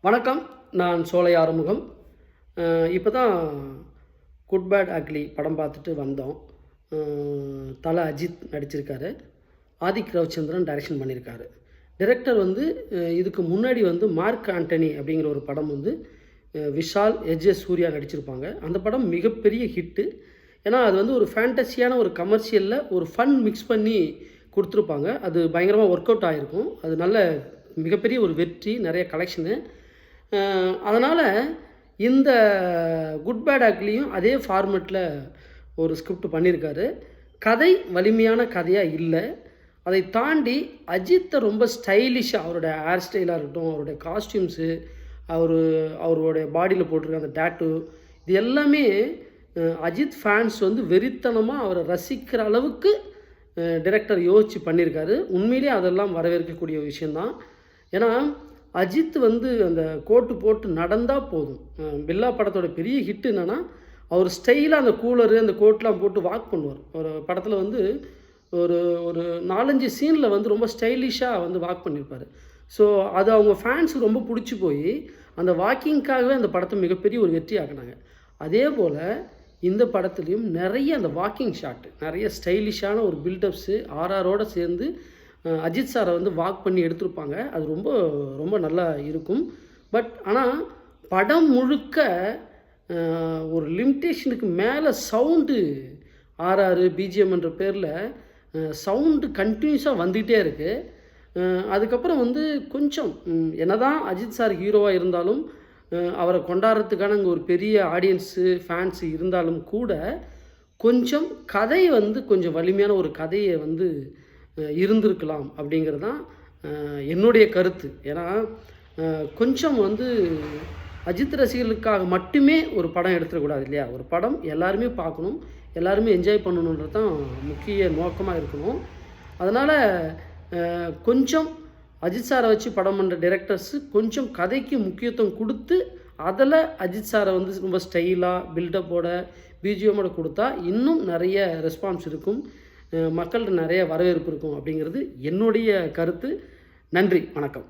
வணக்கம். நான் சோலை ஆறுமுகம். இப்போ தான் குட் பேட் அக்லி படம் பார்த்துட்டு வந்தோம். தல அஜித் நடிச்சிருக்காரு. ஆதிக் ரவிச்சந்திரன் டைரக்ஷன் பண்ணியிருக்காரு. டைரக்டர் வந்து இதுக்கு முன்னாடி வந்து மார்க் ஆண்டனி அப்படிங்கிற ஒரு படம் வந்து விஷால், எஸ் சூர்யா நடிச்சிருப்பாங்க. அந்த படம் மிகப்பெரிய ஹிட்டு. ஏன்னா அது வந்து ஒரு ஃபேண்டஸியான ஒரு கமர்ஷியலில் ஒரு ஃபன் மிக்ஸ் பண்ணி கொடுத்துருப்பாங்க. அது பயங்கரமாக ஒர்க் அவுட் ஆகிருக்கும். அது நல்ல மிகப்பெரிய ஒரு வெற்றி, நிறைய கலெக்ஷனு. அதனால் இந்த குட் பேட் அக்லியும் அதே ஃபார்மெட்டில் ஒரு ஸ்கிரிப்ட் பண்ணியிருக்காரு. கதை வலிமையான கதையாக இல்லை. அதை தாண்டி அஜித்தை ரொம்ப ஸ்டைலிஷாக அவருடைய ஹேர் ஸ்டைலாக இருக்கட்டும், அவருடைய காஸ்டியூம்ஸு, அவருடைய பாடியில் போட்டிருக்க அந்த டேட்டு, இது எல்லாமே அஜித் ஃபேன்ஸ் வந்து வெறித்தனமாக அவரை ரசிக்கிற அளவுக்கு டைரக்டர் யோசித்து பண்ணியிருக்காரு. உண்மையிலே அதெல்லாம் வரவேற்கக்கூடிய விஷயந்தான். ஏன்னா அஜித் வந்து அந்த கோட்டு போட்டு நடந்தால் போதும். பில்லா படத்தோட பெரிய ஹிட் என்னென்னா, அவர் ஸ்டைலாக அந்த கூலரு அந்த கோட்லாம் போட்டு வாக் பண்ணுவார். ஒரு படத்தில் வந்து ஒரு ஒரு 4-5 சீனில் வந்து ரொம்ப ஸ்டைலிஷாக வந்து வாக் பண்ணியிருப்பார். ஸோ அது அவங்க ஃபேன்ஸுக்கு ரொம்ப பிடிச்சி போய் அந்த வாக்கிங்காகவே அந்த படத்தை மிகப்பெரிய ஒரு வெற்றி ஆக்கினாங்க. அதே போல் இந்த படத்துலேயும் நிறைய அந்த வாக்கிங் ஷாட்டு, நிறைய ஸ்டைலிஷான ஒரு பில்டப்ஸு ஆர்ஆரோடு சேர்ந்து அஜித் சாரை வந்து வாக் பண்ணி எடுத்திருப்பாங்க. அது ரொம்ப ரொம்ப நல்லா இருக்கும். பட் ஆனால் படம் முழுக்க ஒரு லிமிட்டேஷனுக்கு மேலே சவுண்டு ஆர்ஆர் பிஜிஎம்ன்ற பேரில் சவுண்டு கண்டினியூஸாக வந்துக்கிட்டே இருக்குது. அதுக்கப்புறம் வந்து கொஞ்சம் என்னதான் அஜித் சார் ஹீரோவாக இருந்தாலும் அவரை கொண்டாடுறதுக்கான அங்கே ஒரு பெரிய ஆடியன்ஸு ஃபேன்ஸு இருந்தாலும் கூட கொஞ்சம் கதை வந்து கொஞ்சம் வலிமையான ஒரு கதையை வந்து இருந்திருக்கலாம் அப்படிங்கிறது தான் என்னுடைய கருத்து. ஏன்னா கொஞ்சம் வந்து அஜித் ரசிகர்களுக்காக மட்டுமே ஒரு படம் எடுத்துடக்கூடாது இல்லையா? ஒரு படம் எல்லாருமே பார்க்கணும், எல்லாருமே என்ஜாய் பண்ணணுன்றது தான் முக்கிய நோக்கமாக இருக்கணும். அதனால் கொஞ்சம் அஜித் சாரை வச்சு படம் பண்ணுற டைரக்டர்ஸு கொஞ்சம் கதைக்கு முக்கியத்துவம் கொடுத்து அதில் அஜித் சாரை வந்து ரொம்ப ஸ்டைலாக பில்டப்போட பிஜிஎம்மோட கொடுத்தா இன்னும் நிறைய ரெஸ்பான்ஸ் இருக்கும், மக்கள்கிட்ட நிறைய வரவேற்பு இருக்கும் அப்படிங்கிறது என்னுடைய கருத்து. நன்றி, வணக்கம்.